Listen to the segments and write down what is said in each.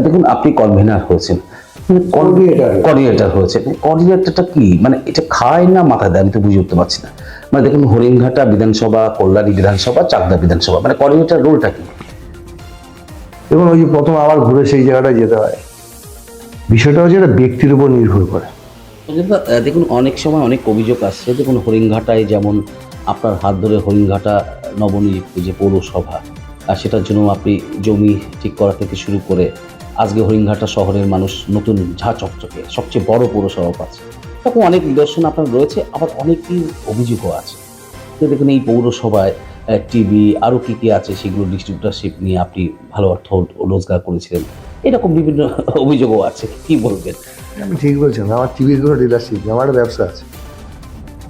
দেখুন আপনি কনভেনার হয়েছেন, কোঅর্ডিনেটর হয়েছে, কোঅর্ডিনেটরটা কি মানে এটা খায় না মাথায় দেয় আমি তো বুঝে উঠতে পারছি না। মানে দেখুন হরিণঘাটা বিধানসভা, কল্যাণী বিধানসভা, চাকদা বিধানসভা, মানে কোঅর্ডিনেটর রোলটা কি? এবং ওই যে প্রথম আবার ঘুরে সেই জায়গাটায় যেতে হয়, বিষয়টা হচ্ছে এটা ব্যক্তির উপর নির্ভর করে। দেখুন অনেক সময় অনেক অভিযোগ আসছে, দেখুন হরিণঘাটায় যেমন আপনার হাত ধরে হরিণঘাটা নবনিযুক্ত যে পৌরসভা, আর সেটার জন্য আপনি জমি ঠিক করা থেকে শুরু করে আজকে হরিণঘাটা শহরের মানুষ নতুন ঝাঁ চকচকে সবচেয়ে বড় পৌরসভা পাচ্ছে, এরকম অনেক নিদর্শন আপনার রয়েছে। আবার অনেকই অভিযোগও আছে যে দেখুন এই পৌরসভায় টিভি আরও কী কী আছে সেগুলো ডিস্ট্রিবিউটারশিপ নিয়ে আপনি ভালো অর্থ রোজগার করেছিলেন, এরকম বিভিন্ন অভিযোগও আছে, কি বলবেন? আমি ঠিক বলছেন, আমার টিভির কোনো ডিলারশিপ নেই, আমার একটা ব্যবসা আছে।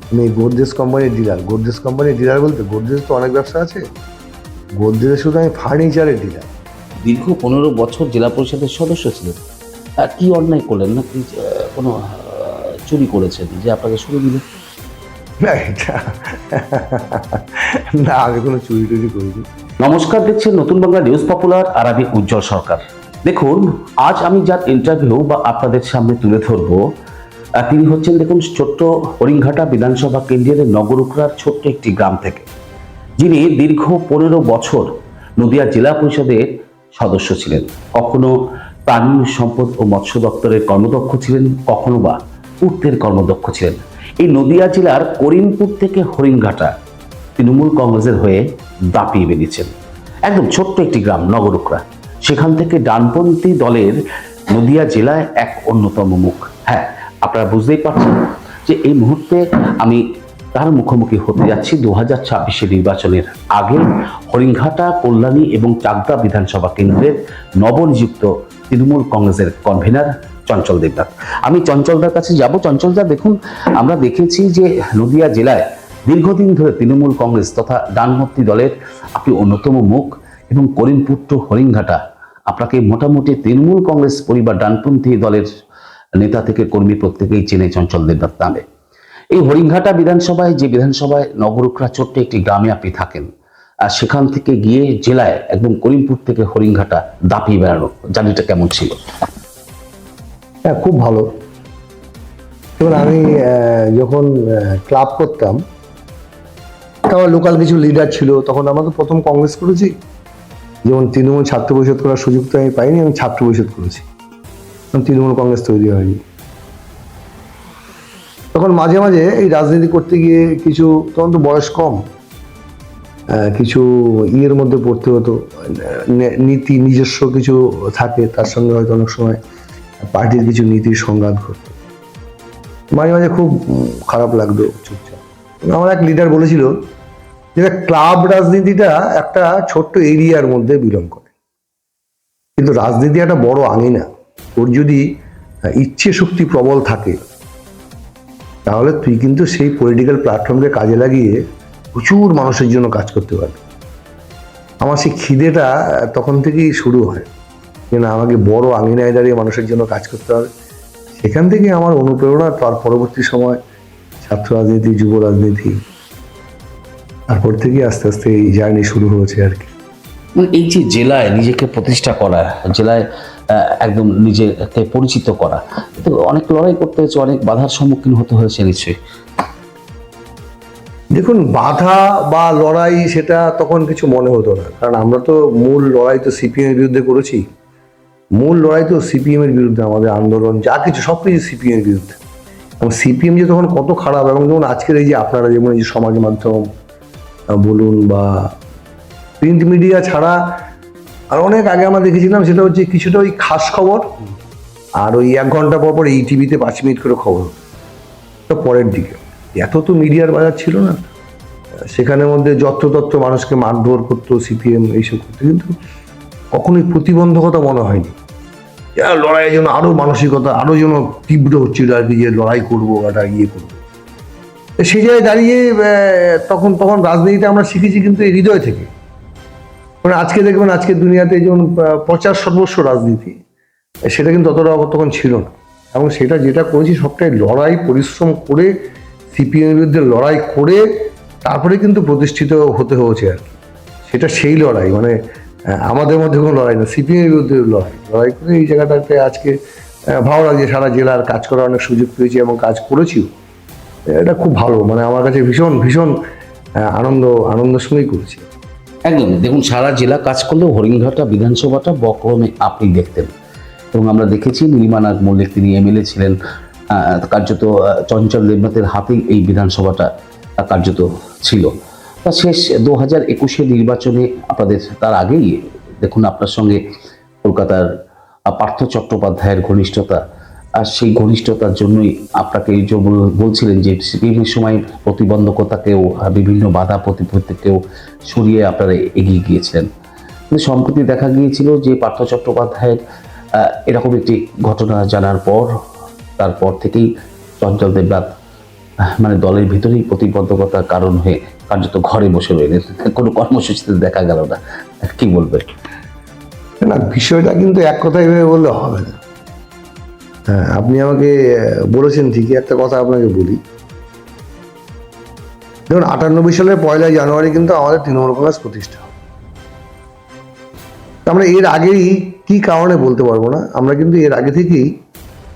আমি গোদরেজ কোম্পানির ডিলার। গোদরেজ কোম্পানির ডিলার বলতে গোদরেজ তো অনেক ব্যবসা আছে, গোদরেজ শুধু আমি ফার্নিচারের ডিলার। দীর্ঘ 15 বছর জেলা পরিষদের সদস্য ছিলেন, কি অন্যায় করলেন না কি কোনো চুরি করেছেন যে আপনাকে শুরু দিল? না এটা না, আমি কোনো চুরি টুরি করিনি। নমস্কার, দেখছেন নতুন বাংলা নিউজ পপুলার, আর আমি উজ্জ্বল সরকার। দেখুন আজ আমি যার ইন্টারভিউ বা আপনাদের সামনে তুলে ধরবো, তিনি হচ্ছেন দেখুন ছোট্ট হরিণঘাটা বিধানসভা কেন্দ্রের নগরুকরার ছোট্ট একটি গ্রাম থেকে, যিনি দীর্ঘ 15 বছর নদিয়া জেলা পরিষদের সদস্য ছিলেন। কখনো প্রাণী সম্পদ ও মৎস্য দপ্তরের কর্মদক্ষ ছিলেন, কখনো বা পূর্তের কর্মদক্ষ ছিলেন। এই নদিয়া জেলার করিমপুর থেকে হরিণঘাটা তৃণমূল কংগ্রেসের হয়ে দাপিয়ে বেরিয়েছেন। একদম ছোট্ট একটি গ্রাম নগরুকরা, সেখান থেকে ডানপন্থী দলের নদিয়া জেলায় এক অন্যতম মুখ। হ্যাঁ, আপনারা বুঝতেই পারছেন যে এই মুহূর্তে আমি তার মুখোমুখি হতে যাচ্ছি 2026 নির্বাচনের আগে হরিণঘাটা, কল্যাণী এবং চাকদা বিধানসভা কেন্দ্রের নবনিযুক্ত তৃণমূল কংগ্রেসের কনভেনার চঞ্চল দেবনাথ। আমি চঞ্চলদার কাছে যাব। চঞ্চলদা, দেখুন আমরা দেখেছি যে নদিয়া জেলায় দীর্ঘদিন ধরে তৃণমূল কংগ্রেস তথা ডানপন্থী দলের আপনি অন্যতম মুখ, এবং করিমপুর টু হরিণঘাটা আপনাকে মোটামুটি তৃণমূল কংগ্রেস পরিবার ডানপন্থী দলের নেতা থেকে কর্মী প্রত্যেকেই চেনে চঞ্চল দেবনাথ নামে। এই হরিণঘাটা বিধানসভায়, যে বিধানসভায় নগরুকরা ছোট্ট একটি গ্রামে আপনি থাকেন, আর সেখান থেকে গিয়ে জেলায় একদম করিমপুর থেকে হরিণঘাটা দাপিয়ে বেড়ানো, জার্নিটা কেমন ছিল? হ্যাঁ, খুব ভালো। যেমন আমি যখন ক্লাব করতাম, আমার লোকাল কিছু লিডার ছিল, তখন আমরা তো প্রথম কংগ্রেস করেছি। যেমন তৃণমূল ছাত্র পরিষদ করার সুযোগ তো আমি পাইনি, আমি ছাত্র পরিষদ করেছি, তৃণমূল কংগ্রেস তৈরি হয়নি। তখন মাঝে মাঝে এই রাজনীতি করতে গিয়ে কিছু, তখন তো বয়স কম, কিছু ইয়ের মধ্যে পড়তে হতো, নীতি নিজস্ব কিছু থাকে, তার সঙ্গে হয়তো অনেক সময় পার্টির কিছু নীতির সংঘাত ঘটতো। মাঝে মাঝে খুব খারাপ লাগতো চুপচাপ। আমার এক লিডার বলেছিল যে ক্লাব রাজনীতিটা একটা ছোট্ট এরিয়ার মধ্যে বিলং করে, কিন্তু রাজনীতি একটা বড় আঙিনা। ওর যদি ইচ্ছে শক্তি প্রবল থাকে তাহলে তুই কিন্তু সেই পলিটিক্যাল প্ল্যাটফর্মকে কাজে লাগিয়ে প্রচুর মানুষের জন্য কাজ করতে পারবি। আমার সেই খিদেটা তখন থেকেই শুরু হয় যে না, আমাকে বড় আঙিনায় দাঁড়িয়ে মানুষের জন্য কাজ করতে হবে। সেখান থেকে আমার অনুপ্রেরণা, তার পরবর্তী সময় ছাত্র রাজনীতি, যুব রাজনীতি, তারপর থেকে আস্তে আস্তে এই জার্নি শুরু হয়েছে আর কি। মানে এই যে জেলায় নিজেকে প্রতিষ্ঠা করা, জেলায় একদম নিজেকে পরিচিত করা, তো অনেক লড়াই করতে হয়েছে, অনেক বাধার সম্মুখীন হতে হয়েছে নিশ্চয়ই। দেখুন, বাধা বা লড়াই সেটা তখন কিছু মনে হতো না, কারণ আমরা তো মূল লড়াই তো সিপিএম এর বিরুদ্ধে করেছি। মূল লড়াই তো সিপিএম এর বিরুদ্ধে, আমাদের আন্দোলন যা কিছু সবকিছু সিপিএম এর বিরুদ্ধে। এবং সিপিএম যে তখন কত খারাপ, এবং যেমন আজকের এই যে আপনারা যেমন এই যে সমাজ মাধ্যম বলুন বা প্রিন্ট মিডিয়া ছাড়া আর অনেক আগে আমরা দেখেছিলাম, সেটা হচ্ছে কিছুটা ওই খাস খবর, আর ওই 1 ঘন্টা পর পর এই টিভিতে 5 মিনিট করে খবর, তো পরের দিকে এত তো মিডিয়ার বাজার ছিল না। সেখানের মধ্যে যত্রতত্র মানুষকে মারধর করতো সিপিএম, এইসব করতো, কিন্তু কখনোই প্রতিবন্ধকতা মনে হয়নি। লড়াইয়ের জন্য আরো মানসিকতা আরো যেন তীব্র হচ্ছিল আর কি, যে লড়াই করবো, একটা ইয়ে করবো। সেই জায়গায় দাঁড়িয়ে তখন রাজনীতিতে আমরা শিখেছি কিন্তু এই হৃদয় থেকে। মানে আজকে দেখবেন, আজকের দুনিয়াতে যেমন প্রচার সর্বস্ব রাজনীতি, সেটা কিন্তু ততটা তখন ছিল না। এবং সেটা যেটা করেছি সবটাই লড়াই, পরিশ্রম করে, সিপিএম এর বিরুদ্ধে লড়াই করে তারপরে কিন্তু প্রতিষ্ঠিত হতে হয়েছে আর কি। সেটা সেই লড়াই, মানে আমাদের মধ্যে কোনো লড়াই না, সিপিএম এর বিরুদ্ধে লড়াই করে এই জায়গাটাতে আজকে ভালো লাগছে। সারা জেলার কাজ করার অনেক সুযোগ পেয়েছি এবং কাজ করেছিও। এটা খুব ভালো, মানে আমার কাছে ভীষণ ভীষণ আনন্দের সঙ্গেই করেছি। একদম, দেখুন সারা জেলা কাজ করলেও হরিণঘাটা বিধানসভাটা বক্রমে আপনি দেখতেন, এবং আমরা দেখেছি নীলিমা নাগ মল্লিক তিনি এমএলএ ছিলেন, কার্যত চঞ্চল দেবনাথের হাতেই এই বিধানসভাটা কার্যত ছিল। তা শেষ 2021 নির্বাচনে আপনাদের তার আগেই দেখুন আপনার সঙ্গে কলকাতার পার্থ চট্টোপাধ্যায়ের ঘনিষ্ঠতা, আর সেই ঘনিষ্ঠতার জন্যই আপনাকে এই যে বলছিলেন যে বিভিন্ন সময় প্রতিবন্ধকতাকেও বিভিন্ন বাধা প্রতিপত্তিকেও সরিয়ে আপনারা এগিয়ে গিয়েছিলেন। কিন্তু সম্প্রতি দেখা গিয়েছিল যে পার্থ চট্টোপাধ্যায়ের এরকম একটি ঘটনা জানার পর তারপর থেকেই চঞ্চল দেবনাথ মানে দলের ভিতরেই প্রতিবন্ধকতার কারণ হয়ে কার্যত ঘরে বসে রইলেন, কোনো কর্মসূচিতে দেখা গেল না। কি বলবেন? না, বিষয়টা কিন্তু এক কথায় ভেবে বললে হবে না। হ্যাঁ, আপনি আমাকে বলেছেন ঠিকই। একটা কথা আপনাকে বলি, দেখুন 98 সালের 1 জানুয়ারি কিন্তু আমাদের তৃণমূল কংগ্রেস প্রতিষ্ঠা হয়। আমরা এর আগেই কি কারণে বলতে পারবো না, আমরা কিন্তু এর আগে থেকেই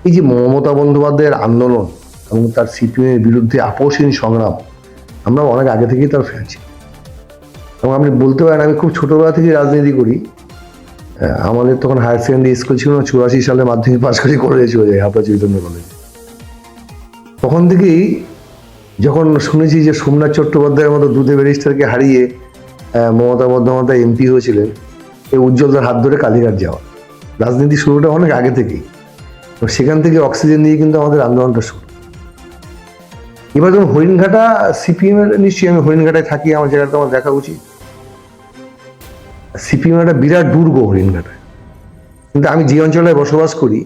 এই যে মমতা বন্দ্যোপাধ্যায়ের আন্দোলন এবং তার সিপিএম এর বিরুদ্ধে আপোষহীন সংগ্রাম, আমরা অনেক আগে থেকেই তার ফ্যান ছিলাম। এবং আপনি বলতে পারেন আমি খুব ছোটবেলা থেকে রাজনীতি করি। আমাদের তখন হায়ার সেকেন্ডারি স্কুল ছিল না, 84 সালে মাধ্যমিক পাশ করে চলে যায় হাবড়া চৈতন্য কলেজ। তখন থেকেই যখন শুনেছি যে সোমনাথ চট্টোপাধ্যায়ের মতো দুধে ব্যারিস্টারকে হারিয়ে মমতা বন্দ্যোপাধ্যায় এমপি হয়েছিলেন, এই উজ্জ্বলতার হাত ধরে কালীঘাট যাওয়া, রাজনীতি শুরুটা অনেক আগে থেকেই। সেখান থেকে অক্সিজেন নিয়ে কিন্তু আমাদের আন্দোলনটা শুরু। এবার যখন হরিণঘাটা সিপিএম এর, নিশ্চয়ই আমি হরিণঘাটায় থাকি, আমার জায়গাটা আমার দেখা উচিত। সিপিএম একটা বিরাট দুর্গ হরিণঘাটায়, কিন্তু আমি যে অঞ্চলে বসবাস করি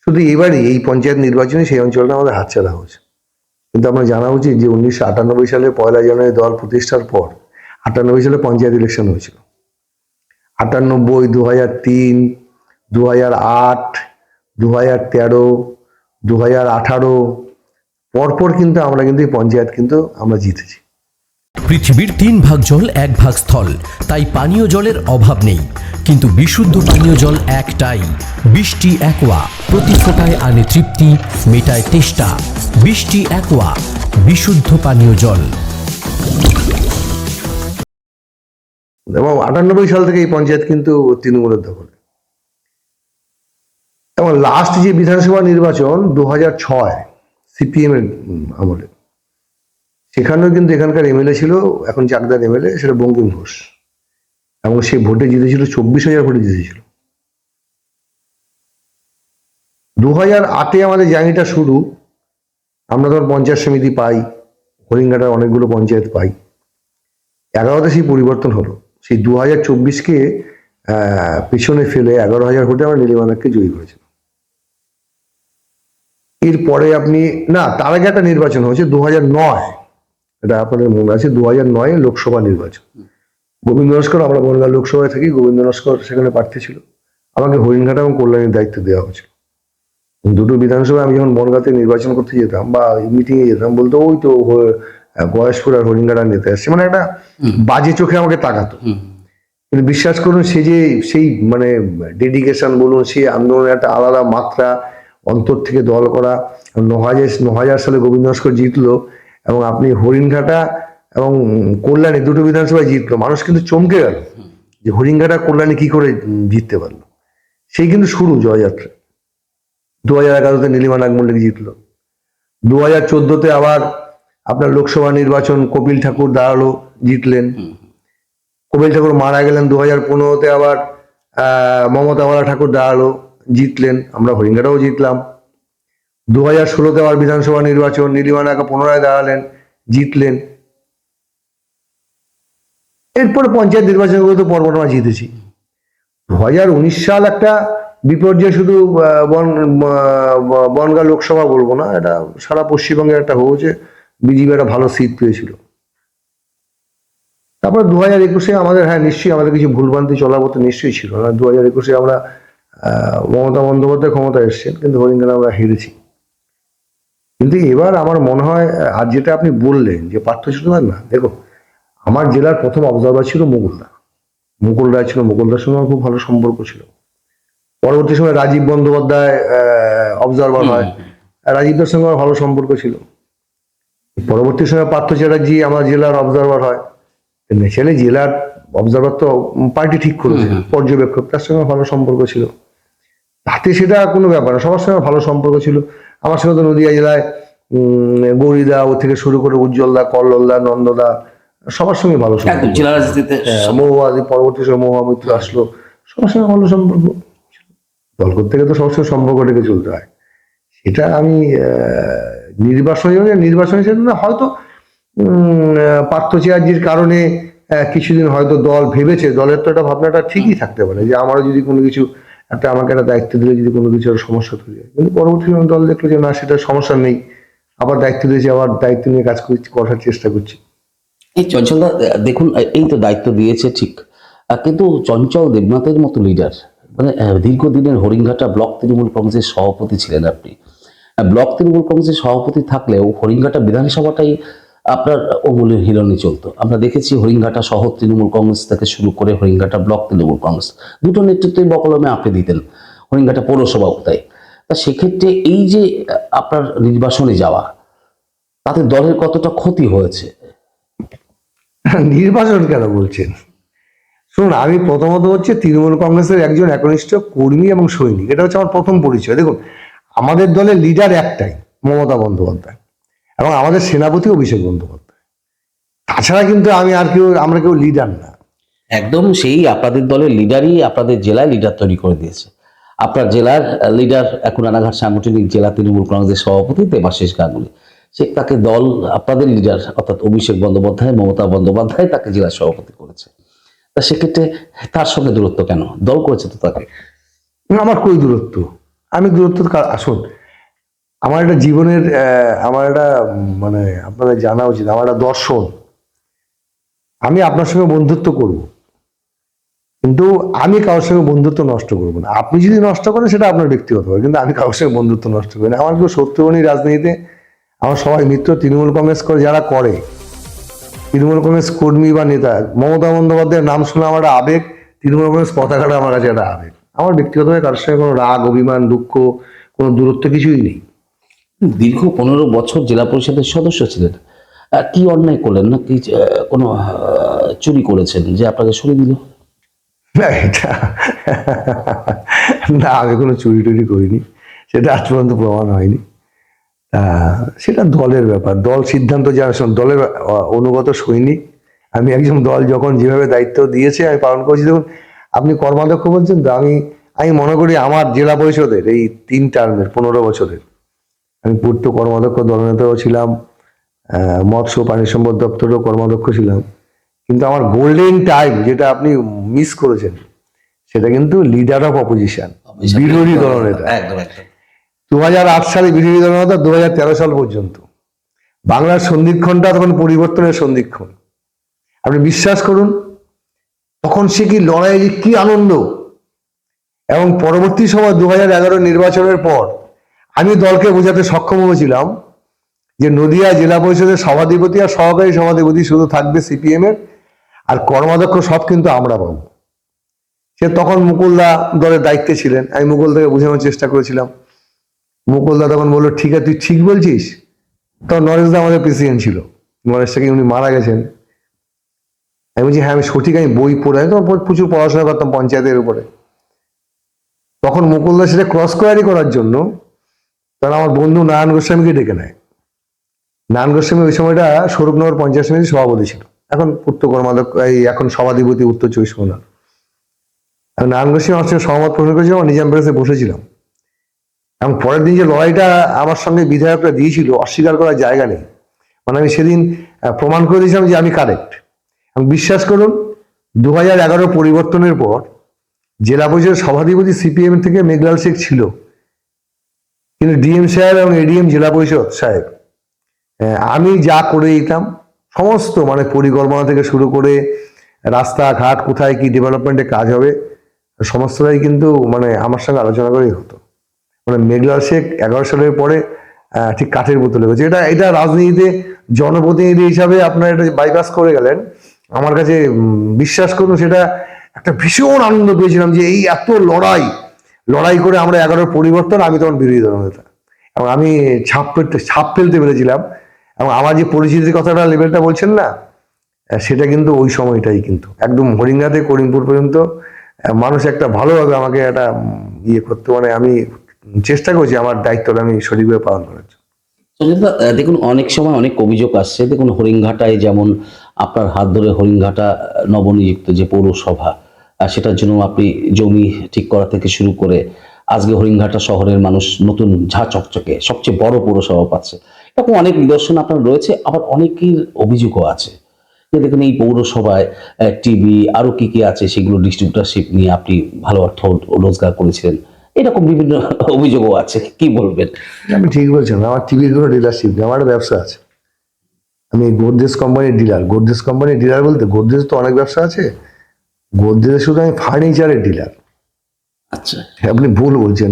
শুধু এবারই এই পঞ্চায়েত নির্বাচনে সেই অঞ্চলটা আমাদের হাতছাড়া হয়েছে। কিন্তু আমরা জানা উচিত যে 1998 সালে 1 জানুয়ারি দল প্রতিষ্ঠার পর 98 সালে পঞ্চায়েত ইলেকশন হয়েছিল। 98, 2003, 2008, 2013, 2018 পরপর কিন্তু আমরা কিন্তু এই পঞ্চায়েত কিন্তু আমরা জিতেছি। পৃথিবীর 3 ভাগ জল 1 ভাগ স্থল, তাই পানীয় জলের অভাব নেই। কিন্তু বিশুদ্ধ পানীয় জল একটাই, বৃষ্টি অ্যাকোয়া। প্রতি ফোঁটায় আনে তৃপ্তি, মেটায় তেষ্টা। বৃষ্টি অ্যাকোয়া, বিশুদ্ধ পানীয় জল। এবং 98 সাল থেকে এই পঞ্চায়েত কিন্তু তৃণমূলের দখলে। এবং লাস্ট যে বিধানসভা নির্বাচন 2006 সিপিএম এর আমলে, সেখানেও কিন্তু এখানকার এমএলএ ছিল, এখন চাকদার এমএলএ, সেটা বঙ্কিম ঘোষ, এবং সে ভোটে জিতেছিল, 24,000 ভোটে জিতেছিল। 2008 আমাদের জার্নিটা শুরু। আমরা তখন পঞ্চায়েত সমিতি পাই, হরিণঘাটার অনেকগুলো পঞ্চায়েত পাই। 11তে সেই পরিবর্তন হলো। সেই 2024কে পেছনে ফেলে 11,000 ভোটে আমরা নীলিমা নাগকে জয়ী করেছিলাম। এরপরে আপনি, না তার আগে একটা নির্বাচন হয়েছে 2009, এটা আপনাদের মনে আছে, 2009 লোকসভা নির্বাচন। গোবিন্দ নস্কর, আমরা বনগাঁ লোকসভায় থাকি, গোবিন্দ নস্কর সেখানে প্রার্থী ছিল। আমাকে হরিণঘাটা এবং কল্যাণীর দায়িত্ব দেওয়া হয়েছিল। দুটো বিধানসভায় আমি যখন বনগাঁতে নির্বাচন করতে যেতাম বা মিটিংয়ে যেতাম, বলতো ওই তো গয়েশপুর আর হরিণঘাটা নিতে আসছে, মানে একটা বাজে চোখে আমাকে তাকাতো। কিন্তু বিশ্বাস করুন, সে যে সেই মানে ডেডিকেশন বলুন, সেই আন্দোলনের একটা আলাদা মাত্রা, অন্তর থেকে দল করা। 9,000 সালে গোবিন্দ নস্কর জিতলো এবং আপনি হরিণঘাটা এবং কল্যাণী দুটো বিধানসভায় জিতলো। মানুষ কিন্তু চমকে গেল যে হরিণঘাটা কল্যাণী কি করে জিততে পারলো। সেই কিন্তু শুরু জয়যাত্রা। 2011তে নীলিমা নাগ মল্লিক জিতলো। 2014তে আবার আপনার লোকসভা নির্বাচন, কপিল ঠাকুর দাঁড়ালো, জিতলেন। কপিল ঠাকুর মারা গেলেন। 2015তে আবার মমতা বালা ঠাকুর দাঁড়ালো, জিতলেন। আমরা হরিণঘাটাও জিতলাম। 2016তে আবার বিধানসভা নির্বাচন, নীলিমা নাগ পুনরায় দাঁড়ালেন, জিতলেন। এরপরে পঞ্চায়েত নির্বাচনগুলো তো পরপর আমরা জিতেছি। 2019 সাল একটা বিপর্যয়, শুধু বনগাঁ লোকসভা বলবো না, এটা সারা পশ্চিমবঙ্গে একটা হয়েছে। বিজেপি একটা ভালো সিট পেয়েছিল। তারপর 2021-এ আমাদের, হ্যাঁ নিশ্চয়ই আমাদের কিছু ভুলভ্রান্তি চলার মতো নিশ্চয়ই ছিল না। 2021-এ আমরা মমতা বন্দ্যোপাধ্যায় ক্ষমতায় এসেছেন, কিন্তু হরিণঘাটা আমরা হেরেছি। কিন্তু এবার আমার মনে হয়, আর যেটা আপনি বললেন যে পার্থ চট্টোপাধ্যায়, না দেখো, আমার জেলার প্রথম অবজারভার ছিল মুকুলদা। মুকুল রায় ছিল, মুকুলদার সঙ্গে আমার খুব ভালো সম্পর্ক ছিল। পরবর্তী সময় রাজীব বন্দ্যোপাধ্যায় অবজারভার হয়, রাজীবদার সঙ্গে আমার ভালো সম্পর্ক ছিল। পরবর্তী সময় পার্থ চ্যাটার্জি আমার জেলার অবজারভার হয়। ন্যাচারালি জেলার অবজারভার তো পার্টি ঠিক করেছে, পর্যবেক্ষক, তার সঙ্গে ভালো সম্পর্ক ছিল। তাতে সেটা কোনো ব্যাপার না, সবার সঙ্গে ভালো সম্পর্ক ছিল। আমার সঙ্গে তো নদিয়া জেলায় গৌরীদা ও থেকে শুরু করে উজ্জ্বলদা, কল্লোলদা, নন্দদা, সবার সঙ্গে ভালো সম্পর্ক। একদম জেলা রাজনীতিতে মহুয়া, পরবর্তী সময় মহুয়া মিত্র আসলো, সবার সঙ্গে ভালো সম্পর্ক। দল করতে গেলে তো সবার সঙ্গে সম্পর্ক রেখে চলতে হয়। সেটা আমি নির্বাচন হিসেবে না, হয়তো পার্থ চ্যাটার্জির কারণে কিছুদিন হয়তো দল ভেবেছে, দলের তো একটা ভাবনাটা ঠিকই থাকতে পারে যে আমারও যদি কোনো কিছু আমাকে একটা দায়িত্ব দিলে যদি কোনো কিছু সমস্যা তৈরি হয়, কিন্তু পরবর্তী সময় দল দেখলো যে না, সেটা সমস্যা নেই, আবার দায়িত্ব দিয়েছে, আবার দায়িত্ব নিয়ে কাজ করার চেষ্টা করছি। এই চঞ্চলদা দেখুন, এই তো দায়িত্ব দিয়েছে ঠিক, কিন্তু চঞ্চল দেবনাথের মতো লিডার, মানে দীর্ঘদিনের হরিণঘাটা ব্লক তৃণমূল কংগ্রেসের সভাপতি ছিলেন আপনি। ব্লক তৃণমূল কংগ্রেসের সভাপতি থাকলেও হরিণঘাটা বিধানসভাটাই আপনার অমূল্যের হিরণে চলতো। আমরা দেখেছি হরিণঘাটা শহর তৃণমূল কংগ্রেস থেকে শুরু করে হরিণঘাটা ব্লক তৃণমূল কংগ্রেস, দুটো নেতৃত্বই বকলমে আপনি দিতেন হরিণঘাটা পৌরসভা তাই। তা সেক্ষেত্রে এই যে আপনার নির্বাসনে যাওয়া, তাতে দলের কতটা ক্ষতি হয়েছে? নির্বাচন কেন বলছেন? শুনুন, আমি প্রথমত হচ্ছে তৃণমূল কংগ্রেসের একজন একনিষ্ঠ কর্মী এবং সৈনিক, এটা হচ্ছে আমার প্রথম পরিচয়। দেখুন, আমাদের দলের লিডার একটাই, মমতা বন্দ্যোপাধ্যায়, এবং আমাদের সেনাপতি অভিষেক বন্দ্যোপাধ্যায়। তাছাড়া কিন্তু আমরা কেউ লিডার না। একদম সেই আপনাদের দলের লিডারই আপনাদের জেলায় লিডার তৈরি করে দিয়েছে। আপনার জেলার লিডার এখন রানাঘাট সাংগঠনিক জেলা তৃণমূল কংগ্রেসের সভাপতি দেবাশিস গাঙ্গুলী, সে তাকে দল আপনাদের লিডার অর্থাৎ অভিষেক বন্দ্যোপাধ্যায়, মমতা বন্দ্যোপাধ্যায় তাকে জেলা সভাপতি করেছে। তা সেক্ষেত্রে তার সঙ্গে দূরত্ব কেন? দল করেছে তো তাকে। আমার কই দূরত্ব? আমি দূরত্ব আসুন, আমার একটা জীবনের আমার একটা মানে আপনাদের জানা উচিত, আমার একটা দর্শন। আমি আপনার সঙ্গে বন্ধুত্ব করব, কিন্তু আমি কারোর সঙ্গে বন্ধুত্ব নষ্ট করবো না। আপনি যদি নষ্ট করেন সেটা আপনার ব্যক্তিগত হবে, কিন্তু আমি কারোর সঙ্গে বন্ধুত্ব নষ্ট করি না। আমার কেউ শত্রুবাণী রাজনীতিতে, আমার সবাই মিত্র। তৃণমূল কংগ্রেস করে যারা করে, তৃণমূল কংগ্রেস কর্মী বা নেতা, মমতা বন্দ্যোপাধ্যায়ের নাম শুনে আমার একটা আবেগ, তৃণমূল কংগ্রেস পতাকাটা আমার কাছে একটা আবেগ। আমার ব্যক্তিগতভাবে কারোর সঙ্গে কোনো রাগ, অভিমান, দুঃখ, কোনো দূরত্ব কিছুই নেই। দীর্ঘ 15 বছর জেলা পরিষদের সদস্য ছিলেন, কি অন্যায় করলেন? না কি কোনো চুরি করেছেন যে আপনাকে সরিয়ে দিল? না, এটা না, আমি কোনো চুরি টুরি করিনি, সেটা আজ পর্যন্ত প্রমাণ হয়নি। সেটা দলের ব্যাপার, দল সিদ্ধান্ত জানাশোন, দলের অনুগত সৈনিক আমি। একজন দল যখন যেভাবে দায়িত্ব দিয়েছে আমি পালন করছি। দেখুন, আপনি কর্মাধ্যক্ষ বলছেন তো, আমি মনে করি আমার জেলা পরিষদের এই 3 টার্মের 15 বছরের আমি পূর্ত কর্মাধ্যক্ষ, দলনেতাও ছিলাম, মৎস্য প্রাণী সম্পদ দপ্তরেও কর্মাধ্যক্ষ ছিলাম। কিন্তু আমার গোল্ডেন টাইম যেটা আপনি মিস করেছেন, সেটা কিন্তু লিডার অফ অপোজিশন, বিরোধী দলনেতা। একদম একদম 2008 সালে বিরোধী দলনেতা, 2013 সাল পর্যন্ত বাংলার সন্ধিক্ষণটা তখন পরিবর্তনের সন্ধিক্ষণ। আপনি বিশ্বাস করুন, তখন সে কি লড়াই, কি আনন্দ। এবং পরবর্তী সময় 2011 নির্বাচনের পর আমি দলকে বোঝাতে সক্ষম হয়েছিলাম যে নদিয়া জেলা পরিষদের সভাধিপতি আর সহকারী সভাধিপতি শুধু থাকবে সিপিএম এর, আর কর্মাধ্যক্ষ সব কিন্তু আমরা পাবো। সে তখন মুকুলদা দলের দায়িত্বে ছিলেন, আমি মুকুলদাকে বোঝানোর চেষ্টা করেছিলাম। মুকুলদা তখন বললো, ঠিক আছে, তুই ঠিক বলছিস। তখন নরেশদা আমাদের প্রেসিডেন্ট ছিল, নরেশটাকে উনি মারা গেছেন। আমি বলছি, হ্যাঁ আমি সঠিক, আমি বই পড়ে, আমি তখন প্রচুর পড়াশোনা করতাম পঞ্চায়েতের উপরে। তখন মুকুলদা সেটা ক্রস কোয়ারি করার জন্য তারা আমার বন্ধু নারায়ণ গোস্বামীকে ডেকে নেয়। নারায়ণ গোস্বামী ওই সময়টা স্বরূপনগর পঞ্চায়েত সমিতির সভাপতি ছিল, এখন পূর্ত কর্মাধ্যক্ষ, এখন সভাধিপতি উত্তর 24 পরগনা। নারায়ণ গোস্বামী আমার সঙ্গে সহমত পোষণ করেছিলাম, নিজাম প্যালেসে বসেছিলাম। এবং পরের দিন যে লড়াইটা আমার সঙ্গে বিধায়করা দিয়েছিল, অস্বীকার করার জায়গা নেই। মানে আমি সেদিন প্রমাণ করে দিয়েছিলাম যে আমি কারেক্ট। এবং বিশ্বাস করুন, 2011 পরিবর্তনের পর জেলা পরিষদের সভাধিপতি সিপিএম থেকে মেঘলাল শেখ ছিল, কিন্তু ডিএম সাহেব এবং এডিএম জেলা পরিষদ সাহেব, আমি যা করে দিতাম সমস্ত, মানে পরিকল্পনা থেকে শুরু করে রাস্তাঘাট, কোথায় কি ডেভেলপমেন্টে কাজ হবে, সমস্তটাই কিন্তু মানে আমার সঙ্গে আলোচনা করেই হতো। মানে মেঘলাল শেখ 11 সালের পরে ঠিক কাঠের বোতলে হয়েছে। এটা রাজনীতিতে জনপ্রতিনিধি হিসাবে আপনারা এটা বাইপাস করে গেলেন। আমার কাছে বিশ্বাস করুন, সেটা একটা ভীষণ আনন্দ পেয়েছিলাম যে এই এত লড়াই করে আমরা 11 পরিবর্তন, আমি তখন বিরোধী দলনেতা, এবং আমি ছাপ ফেলতে পেরেছিলাম। এবং আমার যে পরিচিতির কথাটা লেভেলটা বলছেন না, সেটা কিন্তু ওই সময়টাই কিন্তু একদম হরিঙ্গা থেকে করিমপুর পর্যন্ত মানুষ একটা ভালোভাবে আমাকে একটা ইয়ে করতে, মানে আমি চেষ্টা করছি আমার দায়িত্বটা আমি সঠিকভাবে পালন করার জন্য। সঞ্জয়দা, দেখুন অনেক সময় অনেক অভিযোগ আসছে। দেখুন হরিণঘাটায় যেমন আপনার হাত ধরে হরিণঘাটা নবনিযুক্ত যে পৌরসভা, সেটার জন্য আপনি জমি ঠিক করা থেকে শুরু করে আজকে হরিণঘাটা শহরের মানুষ নতুন ঝা চকচকে সবচেয়ে বড় পৌরসভা পাচ্ছে, এরকম অনেক নিদর্শন আপনার রয়েছে। আবার অনেকের অভিযোগও আছে যে দেখুন এই পৌরসভায় টিভি আরো কি কি আছে সেগুলো ডিস্ট্রিবিউটারশিপ নিয়ে আপনি ভালো অর্থ রোজগার করেছিলেন, এরকম বিভিন্ন অভিযোগও আছে, কি বলবেন? আমি ঠিক বলছেন, আমার টিভির কোনো ডিলারশিপ নেই, আমার একটা ব্যবসা আছে। আমি গোদরেজ কোম্পানির ডিলার। গোদরেজ কোম্পানির ডিলার বলতে গোদরেজ তো অনেক ব্যবসা আছে, গোদরেজ শুধু আমি ফার্নিচারের ডিলার। আচ্ছা, আপনি ভুল বলছেন,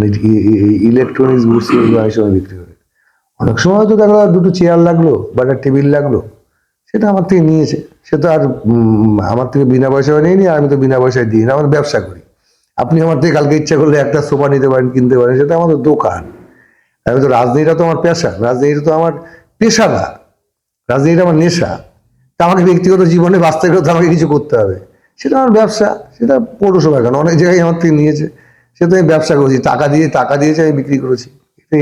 ইলেকট্রনিক্স গুডস অনেক সময় বিক্রি করে। অনেক সময় হয়তো দেখলো দুটো চেয়ার লাগলো বা একটা টেবিল লাগলো, সেটা আমার থেকে নিয়েছে, সে তো আর আমার থেকে বিনা পয়সায় নিয়ে আর আমি তো বিনা পয়সায় দিই না, আমার ব্যবসা করি। আপনি আমার থেকে কালকে ইচ্ছা করলে একটা সোফা নিতে পারেন, কিনতে পারেন, সেটা আমাদের দোকান। আমি তো রাজনীতিটা তো আমার পেশা, রাজনীতিটা তো আমার পেশা না, রাজনীতিটা আমার নেশা। তা আমাকে ব্যক্তিগত জীবনে বাঁচতে গেলে তো আমাকে কিছু করতে হবে, সেটা আমার ব্যবসা। সেটা পৌরসভা কেন, অনেক জায়গায় আমার থেকে নিয়েছে, সে তো আমি ব্যবসা করেছি, টাকা দিয়েছে, আমি বিক্রি করেছি।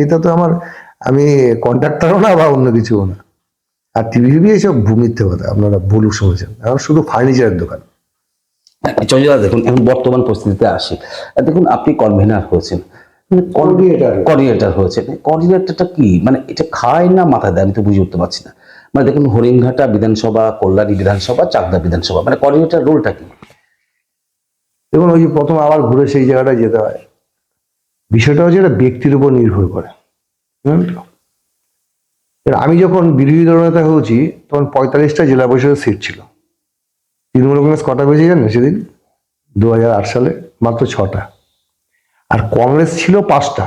এটা তো আমার, আমি কন্ট্রাক্টরও না বা অন্য কিছুও না। আর টিভি এইসব মিথ্যে কথা, আপনারা ভুল শুনেছেন, আমার শুধু ফার্নিচারের দোকান। চঞ্চলা, দেখুন এখন বর্তমান পরিস্থিতিতে আসি। দেখুন আপনি কনভেনার হয়েছেন, Coordinator. কোঅর্ডিনেটর হয়েছেন। কোঅর্ডিনেটরটা কি, মানে এটা খায় না মাথায় দেয়, আমি তো বুঝে উঠতে পারছি না। মানে দেখুন হরিণঘাটা বিধানসভা, কল্যাণী বিধানসভা, চাকদা বিধানসভা, মানে কোঅর্ডিনেটর রোলটা কি? দেখুন, ওই যে প্রথম আবার ঘুরে সেই জায়গাটায় যেতে হয়। বিষয়টা হচ্ছে এটা ব্যক্তির উপর নির্ভর করে, বুঝলেন তো? আমি যখন বিরোধী দলনেতা হয়েছি তখন 45টা জেলা পরিষদের সিট ছিল। তৃণমূল কংগ্রেস কটা পেয়েছে জানেন সেদিন? 2008 সালে মাত্র 6টা। আর কংগ্রেস ছিল 5টা।